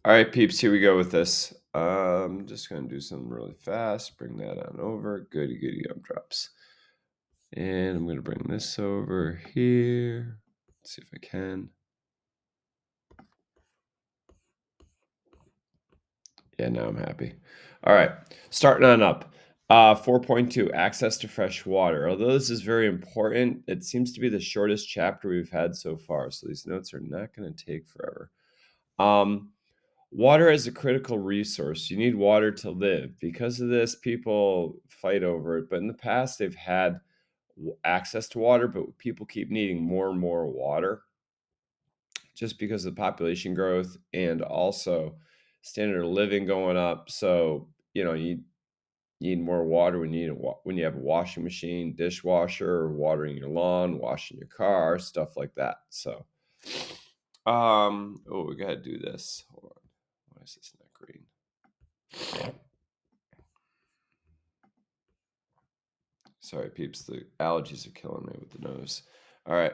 All right, peeps, here we go with this. I'm just going to do something really fast. Bring that on over. Goody, goody gumdrops. And I'm going to bring this over here. Let's see if I can. Yeah, now I'm happy. All right, starting on up. 4.2, access to fresh water. Although this is very important, it seems to be the shortest chapter we've had so far. So these notes are not going to take forever. Water is a critical resource. You need water to live. Because of this, people fight over it. But in the past, they've had access to water, but people keep needing more and more water just because of population growth and also standard of living going up. So, you need more water when when you have a washing machine, dishwasher, watering your lawn, washing your car, stuff like that. So, we gotta do this. Hold on. Why is this not green? Sorry, peeps. The allergies are killing me with the nose. All right.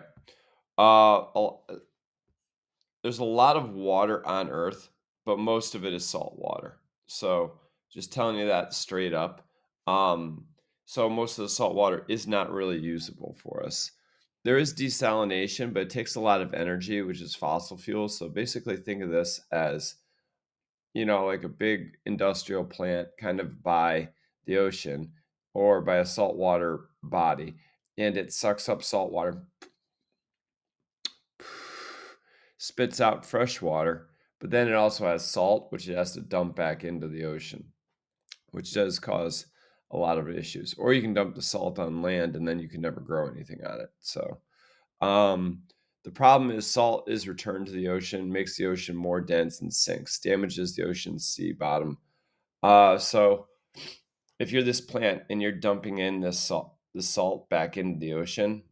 There's a lot of water on Earth, but most of it is salt water. So just telling you that straight up. Um, so most of the salt water is not really usable for us. There is desalination, but it takes a lot of energy, which is fossil fuels. So basically, think of this as like a big industrial plant kind of by the ocean or by a saltwater body, and it sucks up salt water, spits out fresh water, but then it also has salt, which it has to dump back into the ocean, which does cause a lot of issues. Or you can dump the salt on land and then you can never grow anything on it. So, um, the problem is salt is returned to the ocean, makes the ocean more dense and sinks, damages the ocean's sea bottom. So if you're this plant and you're dumping in this salt back into the ocean,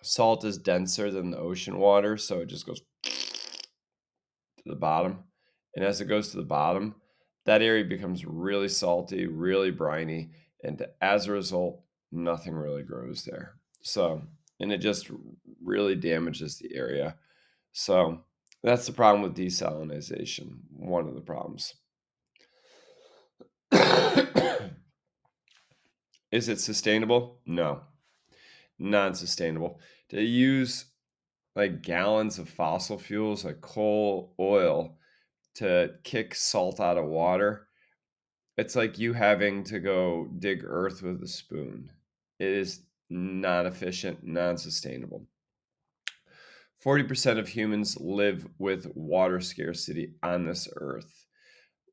salt is denser than the ocean water, so it just goes to the bottom. And as it goes to the bottom, that area becomes really salty, really briny, and as a result, nothing really grows there. So, and it just really damages the area. So, that's the problem with desalinization. One of the problems. Is it sustainable? No, non-sustainable. To use like gallons of fossil fuels like coal, oil to kick salt out of water, it's like you having to go dig earth with a spoon. It is not efficient, non-sustainable. 40% of humans live with water scarcity on this earth.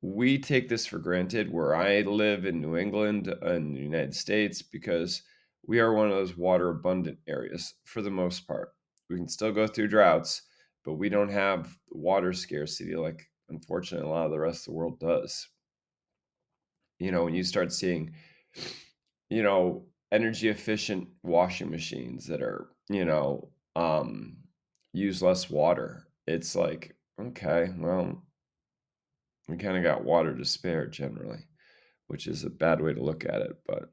We take this for granted where I live in New England in the United States because we are one of those water abundant areas for the most part. We can still go through droughts, but we don't have water scarcity like unfortunately a lot of the rest of the world does. When you start seeing, energy efficient washing machines that are, use less water, it's like, okay, well, we kind of got water to spare generally, which is a bad way to look at it. But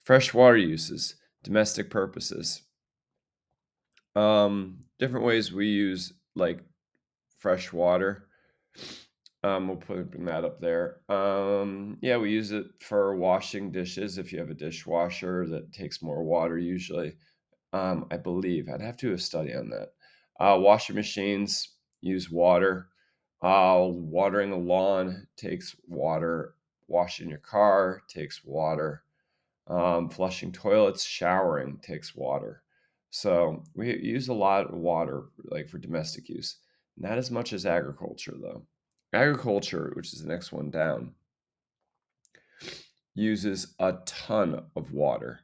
fresh water uses, domestic purposes, different ways we use like fresh water. We'll put that up there. Yeah, we use it for washing dishes. If you have a dishwasher that takes more water, usually, I believe I'd have to do a study on that. Washing machines use water. Watering a lawn takes water. Washing your car takes water. Flushing toilets, showering takes water. So we use a lot of water, like for domestic use. Not as much as agriculture, though. Agriculture, which is the next one down, uses a ton of water.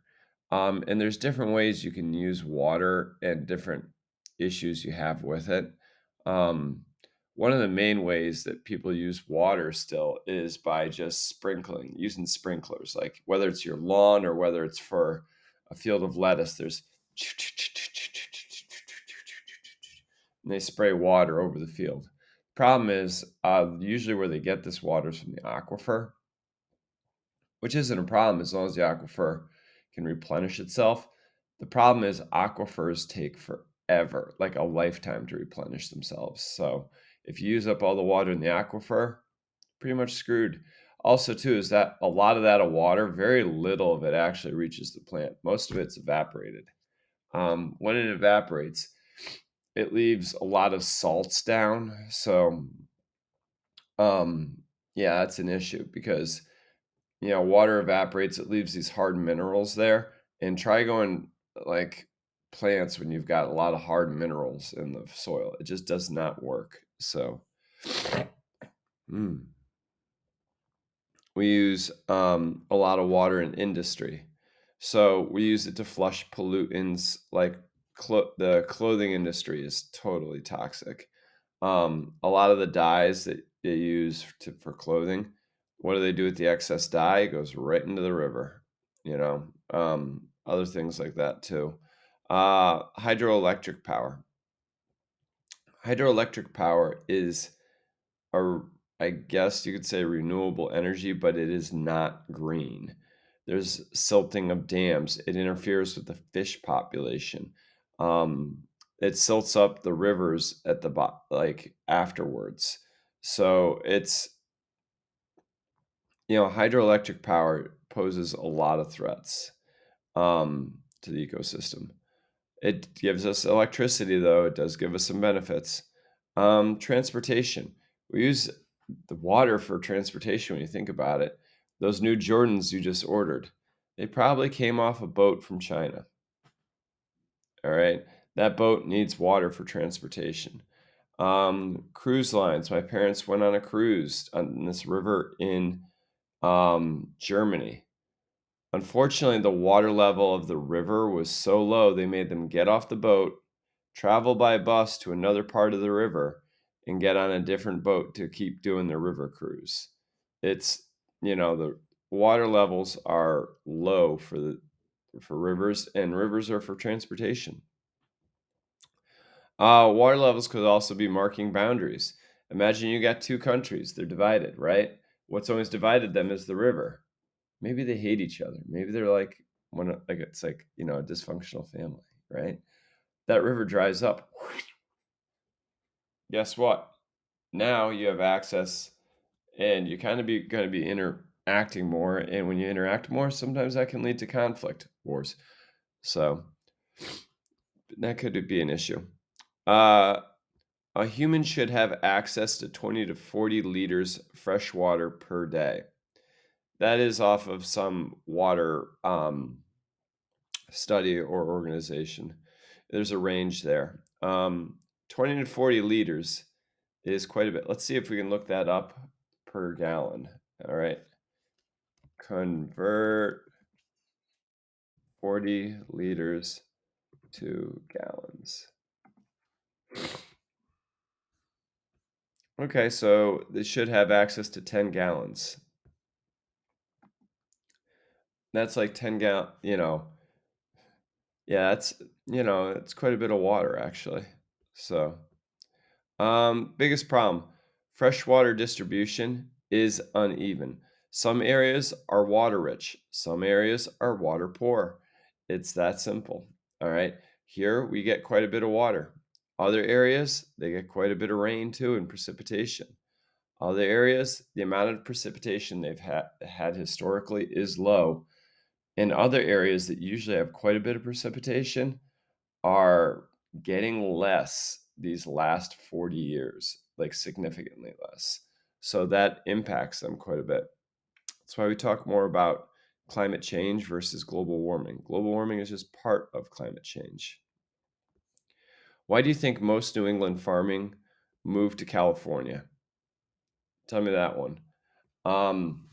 And there's different ways you can use water and different issues you have with it. Um, One of the main ways that people use water still is by just sprinkling, using sprinklers, like whether it's your lawn or whether it's for a field of lettuce, there's and they spray water over the field. Problem is, usually where they get this water is from the aquifer, which isn't a problem as long as the aquifer can replenish itself. The problem is aquifers take forever, like a lifetime to replenish themselves. So If you use up all the water in the aquifer, pretty much screwed. Also, too, is that a lot of that water, very little of it actually reaches the plant. Most of it's evaporated. When it evaporates, it leaves a lot of salts down. So, um, yeah, that's an issue because water evaporates, it leaves these hard minerals there. And try going like plants when you've got a lot of hard minerals in the soil. It just does not work. So, mm. We use a lot of water in industry. So we use it to flush pollutants like the clothing industry is totally toxic. A lot of the dyes that they use for clothing, what do they do with the excess dye? It goes right into the river, other things like that too. Hydroelectric power. Hydroelectric power is a, I guess you could say renewable energy, but it is not green. There's silting of dams. It interferes with the fish population. Um, it silts up the rivers at the like afterwards. So it's hydroelectric power poses a lot of threats to the ecosystem. It gives us electricity, though. It does give us some benefits. Transportation. We use the water for transportation when you think about it. Those new Jordans you just ordered, they probably came off a boat from China. All right. That boat needs water for transportation. Cruise lines. My parents went on a cruise on this river in Germany. Unfortunately, the water level of the river was so low, they made them get off the boat, travel by bus to another part of the river, and get on a different boat to keep doing their river cruise. It's, the water levels are low for rivers, and rivers are for transportation. Water levels could also be marking boundaries. Imagine you got two countries, they're divided, right? What's always divided them is the river. Maybe they hate each other. Maybe they're like it's like, a dysfunctional family, right? That river dries up. Guess what? Now you have access and you kind of be going to be interacting more. And when you interact more, sometimes that can lead to conflict wars. So that could be an issue. Uh, a human should have access to 20 to 40 liters fresh water per day. That is off of some water study or organization. There's a range there. 20 to 40 liters is quite a bit. Let's see if we can look that up per gallon. All right. Convert 40 liters to gallons. Okay, so they should have access to 10 gallons. That's like 10 yeah, it's quite a bit of water actually. So, biggest problem, freshwater distribution is uneven. Some areas are water rich, some areas are water poor. It's that simple. All right. Here we get quite a bit of water. Other areas, they get quite a bit of rain too and precipitation. Other areas, the amount of precipitation they've had historically is low. In other areas that usually have quite a bit of precipitation, are getting less these last 40 years, like significantly less. So that impacts them quite a bit. That's why we talk more about climate change versus global warming. Global warming is just part of climate change. Why do you think most New England farming moved to California? Tell me that one. Um,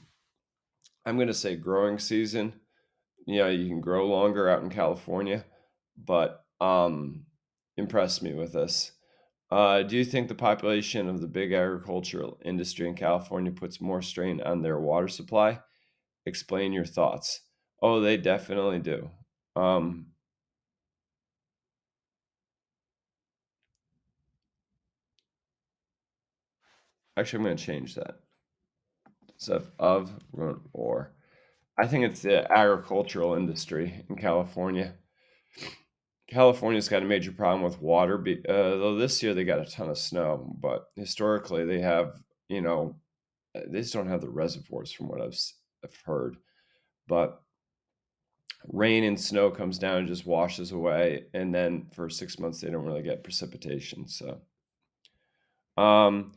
I'm going to say growing season. You can grow longer out in California, but impress me with this. Do you think the population of the big agricultural industry in California puts more strain on their water supply? Explain your thoughts. Oh, they definitely do. Um, Actually, I'm going to change that. Instead of or. I think it's the agricultural industry in California. California's got a major problem with water, though this year they got a ton of snow, but historically they have, you know, they just don't have the reservoirs from what I've heard. But rain and snow comes down and just washes away, and then for 6 months they don't really get precipitation. So, um,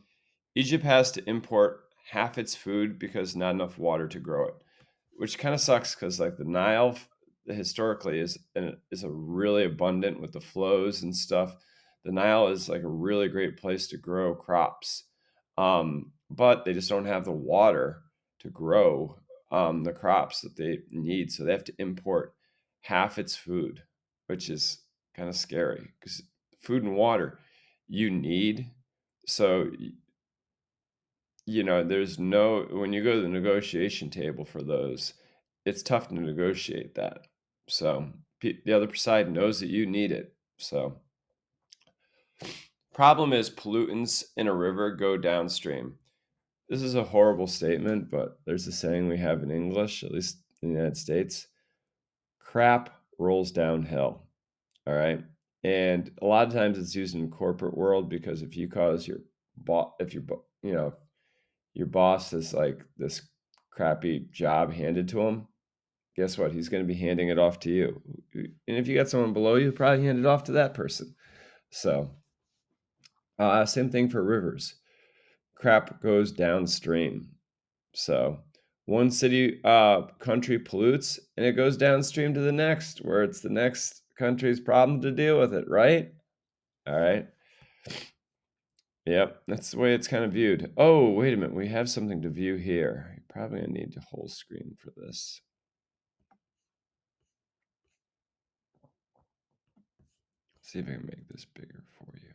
Egypt has to import half its food because not enough water to grow it, which kind of sucks because like the Nile historically is a really abundant with the flows and stuff. The Nile is like a really great place to grow crops, but they just don't have the water to grow the crops that they need, so they have to import half its food, which is kind of scary because food and water you need. So there's no when you go to the negotiation table for those, it's tough to negotiate that. So the other side knows that you need it. So problem is pollutants in a river go downstream. This is a horrible statement, but there's a saying we have in English, at least in the United States: crap rolls downhill. All right. And a lot of times it's used in the corporate world because if you cause your boss, if your boss is like this crappy job handed to him, guess what? He's going to be handing it off to you. And if you got someone below you, probably hand it off to that person. So, same thing for rivers. Crap goes downstream. So, one city, country pollutes, and it goes downstream to the next, where it's the next country's problem to deal with it, right? All right. Yep, that's the way it's kind of viewed. Oh, wait a minute. We have something to view here. You're probably going to need to whole screen for this. See if I can make this bigger for you.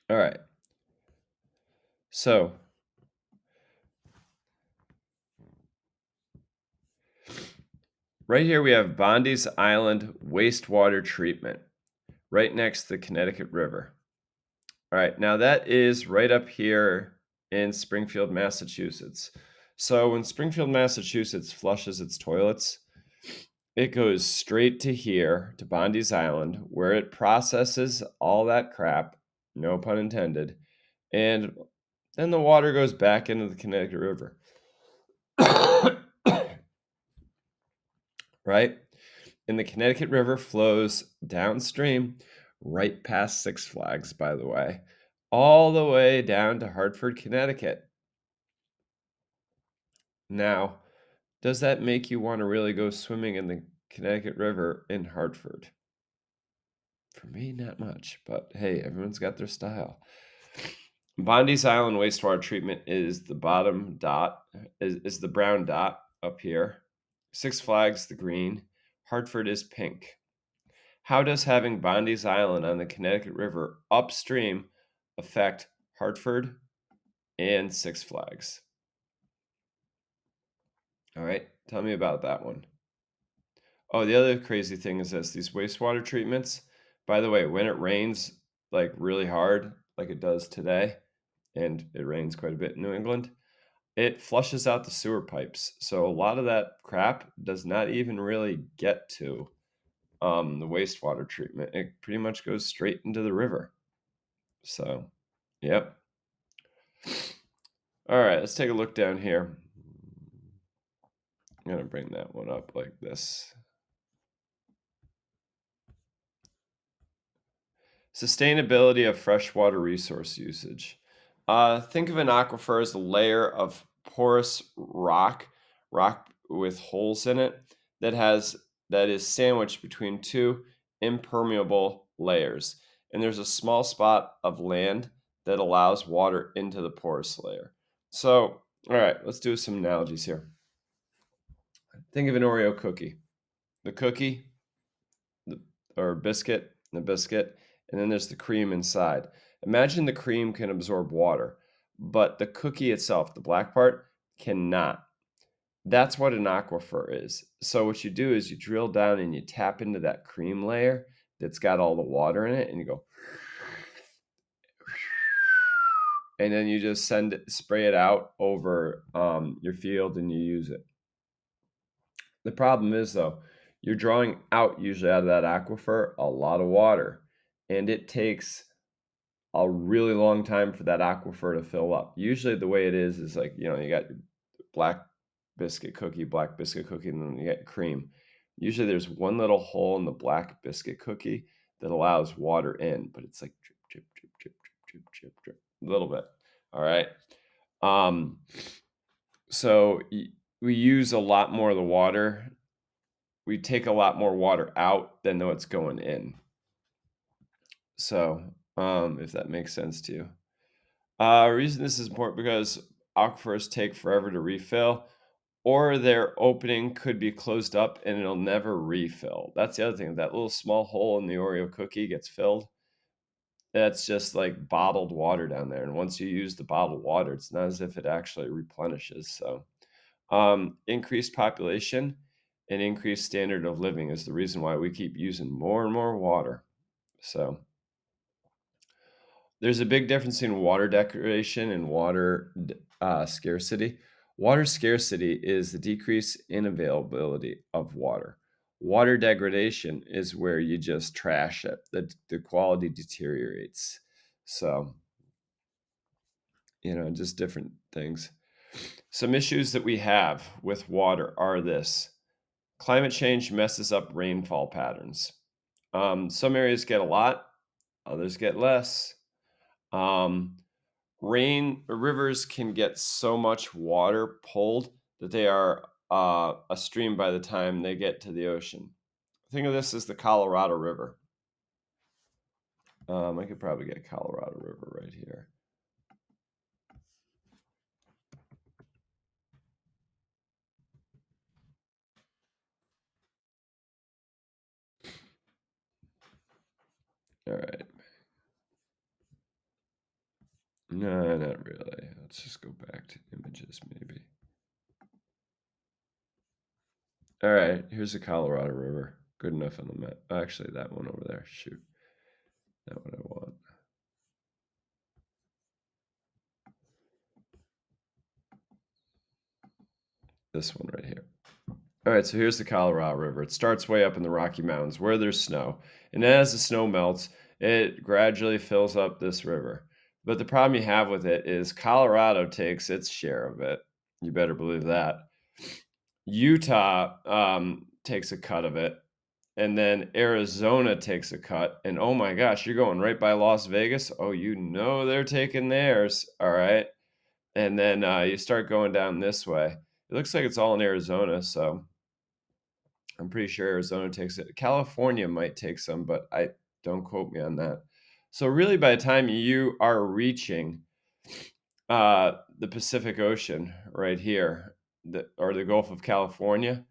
All right. So, right here we have Bondi's Island wastewater treatment, right next to the Connecticut River. All right, now that is right up here in Springfield, Massachusetts. So when Springfield, Massachusetts flushes its toilets, it goes straight to here, to Bondi's Island, where it processes all that crap, no pun intended, and then the water goes back into the Connecticut River. Right? And the Connecticut River flows downstream, right past Six Flags, by the way, all the way down to Hartford, Connecticut. Now, does that make you want to really go swimming in the Connecticut River in Hartford? For me, not much, but hey, everyone's got their style. Bondi's Island wastewater treatment is the bottom dot, is the brown dot up here. Six Flags, the green. Hartford is pink. How does having Bondi's Island on the Connecticut River upstream affect Hartford and Six Flags? All right, tell me about that one. Oh, the other crazy thing is this: these wastewater treatments, by the way, when it rains like really hard, like it does today, and it rains quite a bit in New England, it flushes out the sewer pipes. So a lot of that crap does not even really get to the wastewater treatment. It pretty much goes straight into the river. So, yep. All right, let's take a look down here. I'm going to bring that one up like this. Sustainability of freshwater resource usage. Think of an aquifer as a layer of porous rock with holes in it that is sandwiched between two impermeable layers. And there's a small spot of land that allows water into the porous layer. So, all right, let's do some analogies here. Think of an Oreo cookie. The cookie, or biscuit, the biscuit, and then there's the cream inside. Imagine the cream can absorb water, but the cookie itself, the black part, cannot. That's what an aquifer is. So what you do is you drill down and you tap into that cream layer that's got all the water in it, and you go, and then you just spray it out over your field and you use it. The problem is, though, you're drawing out usually out of that aquifer a lot of water, and it takes a really long time for that aquifer to fill up. Usually, the way it is like, you got your black black biscuit cookie, and then you get cream. Usually, there's one little hole in the black biscuit cookie that allows water in, but it's like drip, drip, drip, drip, drip, drip, drip, drip, a little bit. All right. Um, so we use a lot more of the water. We take a lot more water out than what's going in. So, if that makes sense to you. Reason this is important because aquifers take forever to refill, or their opening could be closed up and it'll never refill. That's the other thing. That little small hole in the Oreo cookie gets filled. That's just like bottled water down there. And once you use the bottled water, it's not as if it actually replenishes. So, increased population and increased standard of living is the reason why we keep using more and more water. So, there's a big difference in water degradation and water scarcity. Water scarcity is the decrease in availability of water. Water degradation is where you just trash it, the quality deteriorates. So, just different things. Some issues that we have with water are this: climate change messes up rainfall patterns. Some areas get a lot, others get less. Um, Rivers can get so much water pulled that they are a stream by the time they get to the ocean. Think of this as the Colorado River. I could probably get Colorado River right here. All right. No, not really. Let's just go back to images, maybe. All right, here's the Colorado River. Good enough on the map. Actually, that one over there. Shoot. Not what I want. This one right here. All right, so here's the Colorado River. It starts way up in the Rocky Mountains where there's snow. And as the snow melts, it gradually fills up this river. But the problem you have with it is Colorado takes its share of it. You better believe that. Utah takes a cut of it. And then Arizona takes a cut. And oh my gosh, you're going right by Las Vegas. Oh, they're taking theirs. All right. And then you start going down this way. It looks like it's all in Arizona. So I'm pretty sure Arizona takes it. California might take some, but I don't quote me on that. So really, by the time you are reaching the Pacific Ocean right here, or the Gulf of California,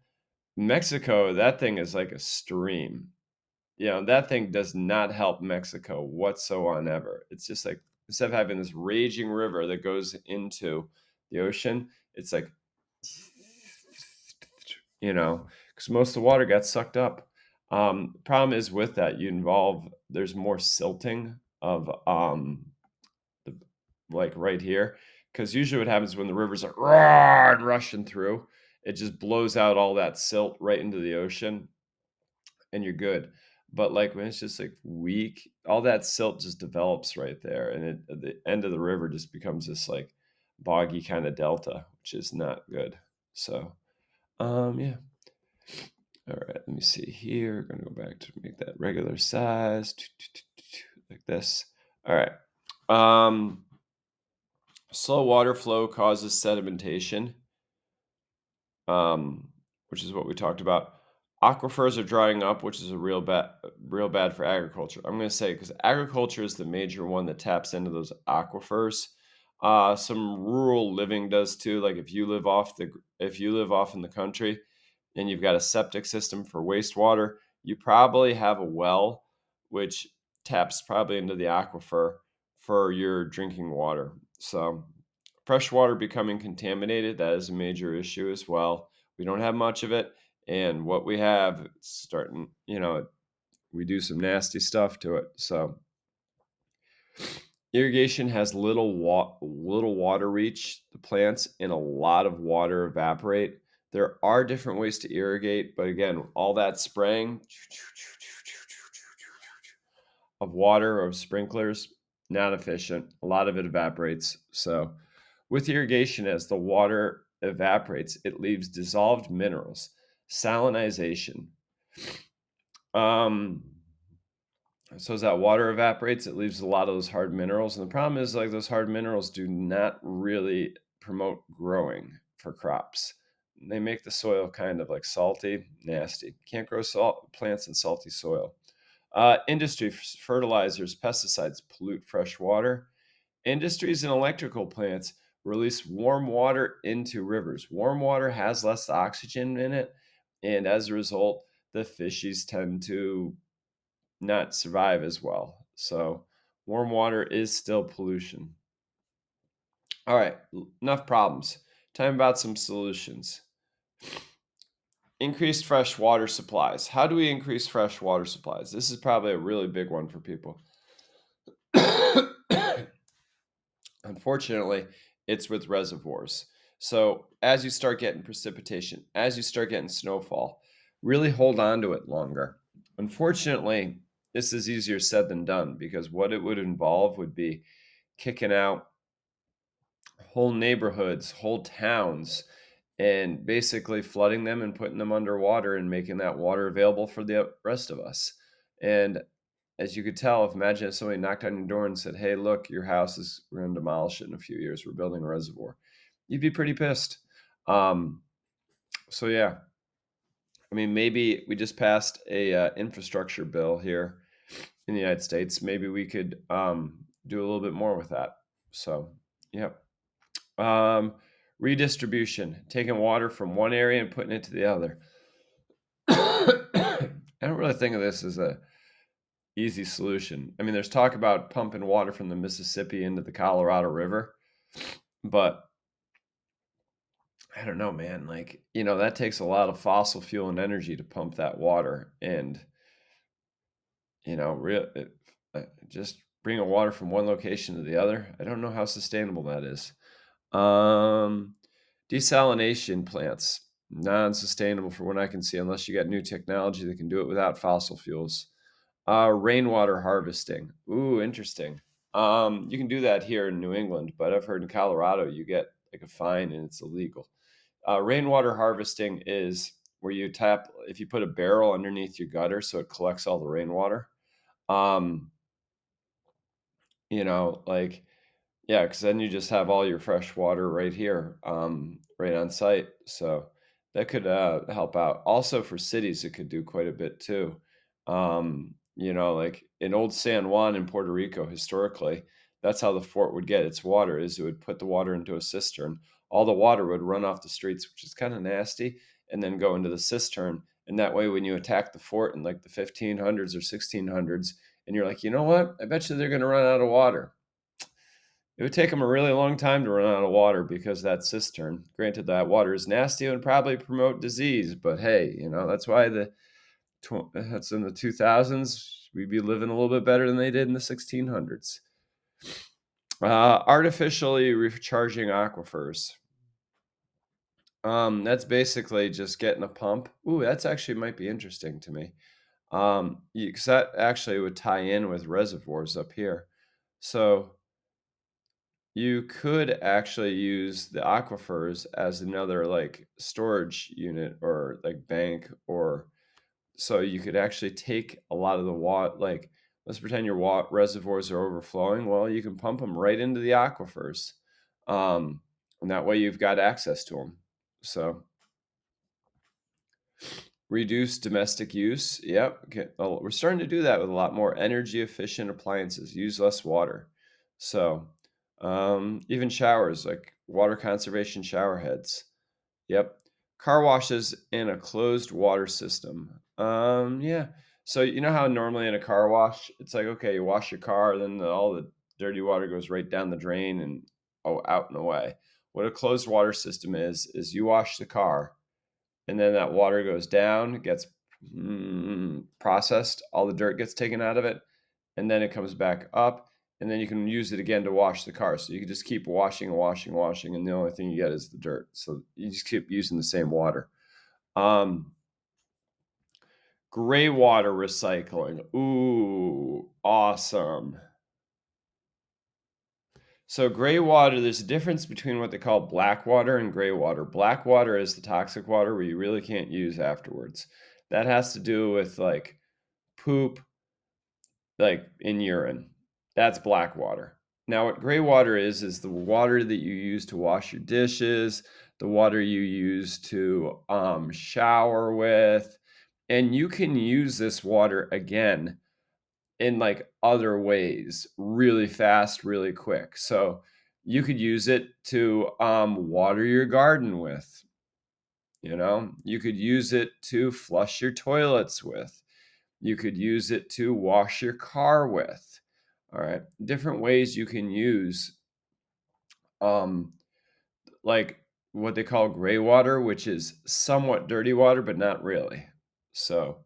Mexico, that thing is like a stream. That thing does not help Mexico whatsoever. It's just like, instead of having this raging river that goes into the ocean, it's like, because most of the water got sucked up. Problem is with that, there's more silting of the, like right here, because usually what happens when the rivers are raw and rushing through, it just blows out all that silt right into the ocean, and you're good. But like when it's just like weak, all that silt just develops right there, and at the end of the river just becomes this like boggy kind of delta, which is not good. So, yeah. All right, let me see here. We're going to go back to make that regular size, like this. All right. Slow water flow causes sedimentation, which is what we talked about. Aquifers are drying up, which is real bad for agriculture. I'm going to say because agriculture is the major one that taps into those aquifers. Some rural living does too. Like if you live off in the country and you've got a septic system for wastewater, you probably have a well, which taps probably into the aquifer for your drinking water. So fresh water becoming contaminated, that is a major issue as well. We don't have much of it. And what we have, it's starting, we do some nasty stuff to it. So Irrigation has little water reach the plants, and a lot of water evaporate. There are different ways to irrigate, but again, all that spraying of water of sprinklers, not efficient. A lot of it evaporates. So, with irrigation, as the water evaporates, it leaves dissolved minerals, salinization. Um, so as that water evaporates, it leaves a lot of those hard minerals. And the problem is, like, those hard minerals do not really promote growing for crops. They make the soil kind of like salty, nasty. Can't grow plants in salty soil. Industry fertilizers, pesticides pollute fresh water. Industries and electrical plants release warm water into rivers. Warm water has less oxygen in it, and as a result, the fishies tend to not survive as well. So, warm water is still pollution. All right, enough problems. Time about some solutions. Increased fresh water supplies. How do we increase fresh water supplies? This is probably a really big one for people. Unfortunately, it's with reservoirs. So, as you start getting precipitation, as you start getting snowfall, really hold on to it longer. Unfortunately, this is easier said than done because what it would involve would be kicking out whole neighborhoods, whole towns, and basically flooding them and putting them underwater and making that water available for the rest of us. And as you could tell, imagine if somebody knocked on your door and said, "Hey, look, your house is we're going to demolish it in a few years. We're building a reservoir." You'd be pretty pissed. Um, so yeah, I mean, maybe we just passed a infrastructure bill here in the United States. Maybe we could do a little bit more with that. So, yeah. Um, Redistribution, taking water from one area and putting it to the other. I don't really think of this as a easy solution. I mean, there's talk about pumping water from the Mississippi into the Colorado River, but I don't know, man. Like, that takes a lot of fossil fuel and energy to pump that water, and just bringing water from one location to the other. I don't know how sustainable that is. Um, Desalination plants, non-sustainable for what I can see, unless you got new technology that can do it without fossil fuels. Rainwater harvesting. Ooh, interesting. You can do that here in New England, but I've heard in Colorado you get like a fine and it's illegal. Rainwater harvesting is where if you put a barrel underneath your gutter so it collects all the rainwater. Um, like, yeah, because then you just have all your fresh water right here, right on site. So that could help out. Also for cities, it could do quite a bit too. Like in old San Juan in Puerto Rico, historically, that's how the fort would get its water, is it would put the water into a cistern. All the water would run off the streets, which is kind of nasty, and then go into the cistern. And that way, when you attack the fort in like the 1500s or 1600s, and you're like, you know what? I bet you they're going to run out of water. It would take them a really long time to run out of water because that cistern. Granted, that water is nasty and would probably promote disease, but hey, that's why that's in the 2000s. We'd be living a little bit better than they did in the 1600s. Artificially recharging aquifers. That's basically just getting a pump. Ooh, that's actually might be interesting to me. Because that actually would tie in with reservoirs up here. So you could actually use the aquifers as another like storage unit or like bank, or so you could actually take a lot of the water. Like, let's pretend your reservoirs are overflowing. Well, you can pump them right into the aquifers, and that way you've got access to them. So reduce domestic use. Yep. Okay. Oh, we're starting to do that with a lot more energy efficient appliances. Use less water. So, even showers, like water conservation shower heads. Yep. Car washes in a closed water system. Yeah. So you know how normally in a car wash, it's like, okay, you wash your car, then all the dirty water goes right down the drain and out and away. What a closed water system is you wash the car, and then that water goes down, gets processed, all the dirt gets taken out of it, and then it comes back up, and then you can use it again to wash the car. So you can just keep washing and washing and washing, and the only thing you get is the dirt. So you just keep using the same water. Gray water recycling. Ooh, awesome. So gray water, there's a difference between what they call black water and gray water. Black water is the toxic water where you really can't use afterwards. That has to do with like poop, like in urine. That's black water. Now, what gray water is the water that you use to wash your dishes, the water you use to shower with, and you can use this water again in like other ways really fast, really quick. So you could use it to water your garden with, you could use it to flush your toilets with, you could use it to wash your car with. All right. Different ways you can use um, like what they call gray water, which is somewhat dirty water, but not really. So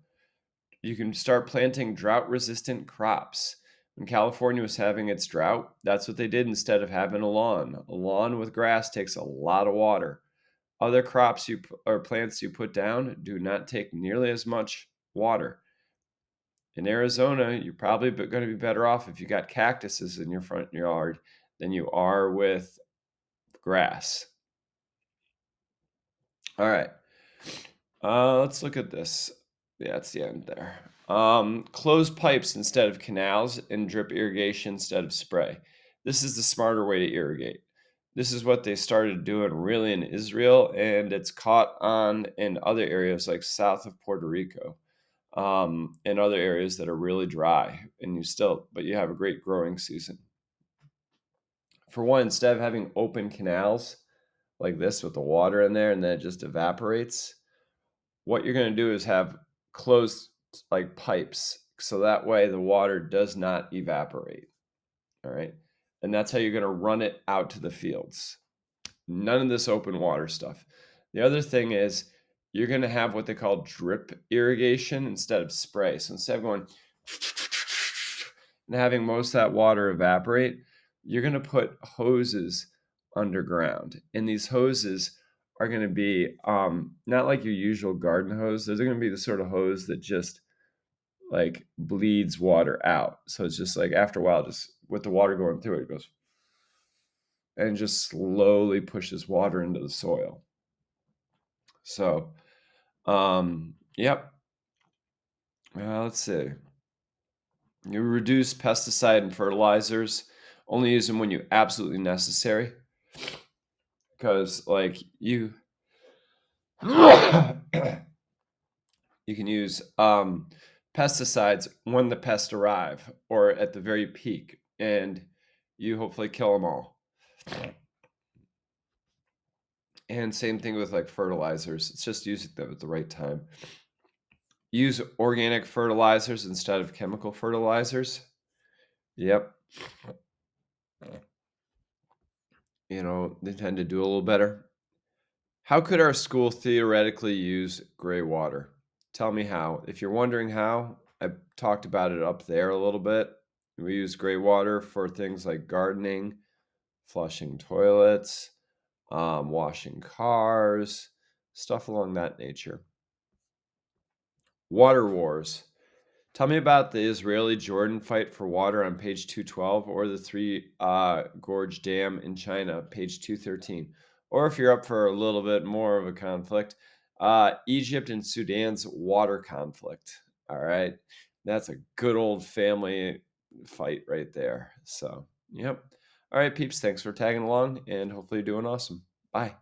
you can start planting drought resistant crops. When California was having its drought, that's what they did instead of having a lawn. A lawn with grass takes a lot of water. Other crops or plants you put down do not take nearly as much water. In Arizona, you're probably going to be better off if you got cactuses in your front yard than you are with grass. All right. Let's look at this. Yeah, it's the end there. Close pipes instead of canals and drip irrigation instead of spray. This is the smarter way to irrigate. This is what they started doing really in Israel, and it's caught on in other areas like south of Puerto Rico, and other areas that are really dry, but you have a great growing season. For one, instead of having open canals like this with the water in there and then it just evaporates, what you're going to do is have closed like pipes so that way the water does not evaporate. All right. And that's how you're going to run it out to the fields. None of this open water stuff. The other thing is you're going to have what they call drip irrigation instead of spray. So instead of going and having most of that water evaporate, you're going to put hoses underground. And these hoses are going to be not like your usual garden hose. Those are going to be the sort of hose that just like bleeds water out. So it's just like after a while, just with the water going through it, it goes and just slowly pushes water into the soil. So, yep. Let's see. You reduce pesticide and fertilizers. Only use them when you absolutely necessary. Because like you you can use pesticides when the pests arrive or at the very peak, and you hopefully kill them all. And same thing with like fertilizers. It's just using them at the right time. Use organic fertilizers instead of chemical fertilizers. Yep. They tend to do a little better. How could our school theoretically use gray water? Tell me how. If you're wondering how, I talked about it up there a little bit. We use gray water for things like gardening, flushing toilets, washing cars, stuff along that nature. Water wars. Tell me about the Israeli-Jordan fight for water on page 212 or the Three Gorge Dam in China, page 213. Or if you're up for a little bit more of a conflict, Egypt and Sudan's water conflict. All right. That's a good old family fight right there. So, yep. All right, peeps. Thanks for tagging along and hopefully you're doing awesome. Bye.